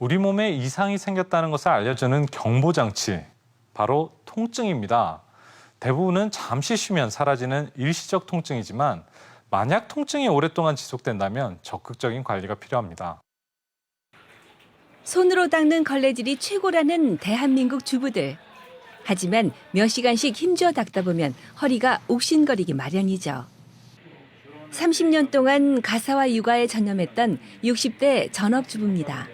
우리 몸에 이상이 생겼다는 것을 알려주는 경보장치, 바로 통증입니다. 대부분은 잠시 쉬면 사라지는 일시적 통증이지만 만약 통증이 오랫동안 지속된다면 적극적인 관리가 필요합니다. 손으로 닦는 걸레질이 최고라는 대한민국 주부들. 하지만 몇 시간씩 힘주어 닦다 보면 허리가 옥신거리기 마련이죠. 30년 동안 가사와 육아에 전념했던 60대 전업주부입니다.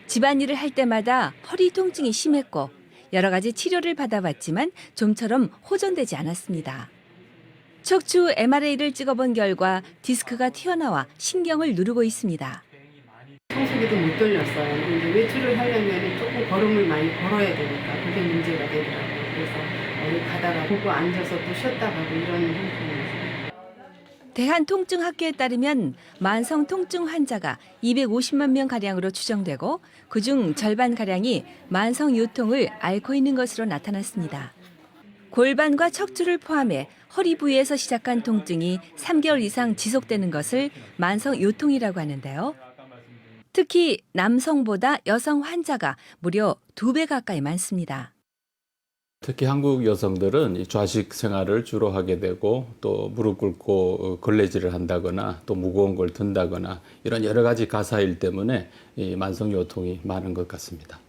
집안일을 할 때마다 허리 통증이 심했고 여러 가지 치료를 받아봤지만 좀처럼 호전되지 않았습니다. 척추 MRA를 찍어본 결과 디스크가 튀어나와 신경을 누르고 있습니다. 청소기도 못 돌렸어요. 이제 외출을 하려면 조금 걸음을 많이 걸어야 되니까 그게 문제가 되더라고요. 그래서 어디 가다가 보고 앉아서 또 쉬었다 가고 이런 형편이었어요. 대한통증학회에 따르면 만성 통증 환자가 250만 명가량으로 추정되고 그중 절반가량이 만성 요통을 앓고 있는 것으로 나타났습니다. 골반과 척추를 포함해 허리 부위에서 시작한 통증이 3개월 이상 지속되는 것을 만성 요통이라고 하는데요. 특히 남성보다 여성 환자가 무려 2배 가까이 많습니다. 특히 한국 여성들은 좌식 생활을 주로 하게 되고 또 무릎 꿇고 걸레질을 한다거나 또 무거운 걸 든다거나 이런 여러 가지 가사일 때문에 이 만성 요통이 많은 것 같습니다.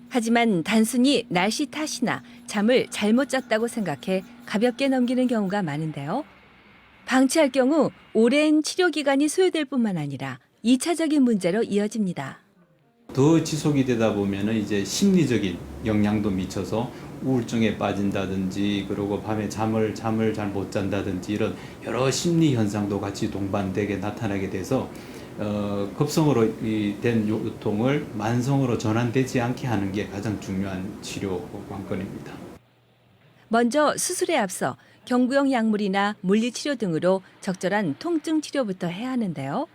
하지만 단순히 날씨 탓이나 잠을 잘못 잤다고 생각해 가볍게 넘기는 경우가 많은데요. 방치할 경우 오랜 치료 기간이 소요될 뿐만 아니라 2차적인 문제로 이어집니다. 더 지속이 되다 보면은 이제 심리적인 영향도 미쳐서 우울증에 빠진다든지 그리고 밤에 잠을 잘 못 잔다든지 이런 여러 심리 현상도 같이 동반되게 나타나게 돼서 급성으로 된 요통을 만성으로 전환되지 않게 하는 게 가장 중요한 치료 관건입니다. 먼저 수술에 앞서 경구용 약물이나 물리치료 등으로 적절한 통증 치료부터 해야 하는데요.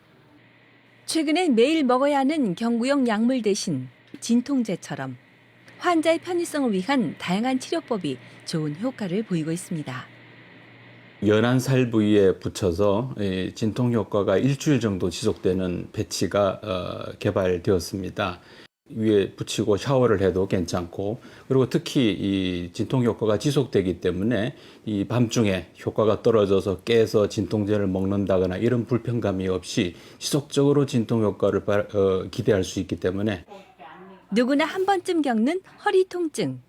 최근엔 매일 먹어야 하는 경구용 약물 대신 진통제처럼 환자의 편의성을 위한 다양한 치료법이 좋은 효과를 보이고 있습니다. 연한 살 부위에 붙여서 진통 효과가 일주일 정도 지속되는 패치가 개발되었습니다. 위에 붙이고 샤워를 해도 괜찮고 그리고 특히 이 진통 효과가 지속되기 때문에 이 밤중에 효과가 떨어져서 깨서 진통제를 먹는다거나 이런 불편감이 없이 지속적으로 진통 효과를 기대할 수 있기 때문에 누구나 한 번쯤 겪는 허리 통증.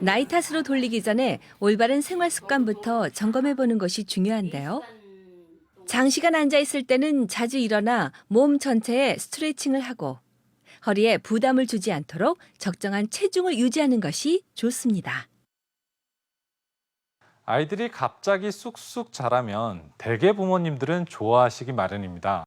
나이 탓으로 돌리기 전에 올바른 생활 습관부터 점검해 보는 것이 중요한데요. 장시간 앉아 있을 때는 자주 일어나 몸 전체에 스트레칭을 하고 허리에 부담을 주지 않도록 적정한 체중을 유지하는 것이 좋습니다. 아이들이 갑자기 쑥쑥 자라면 대개 부모님들은 좋아하시기 마련입니다.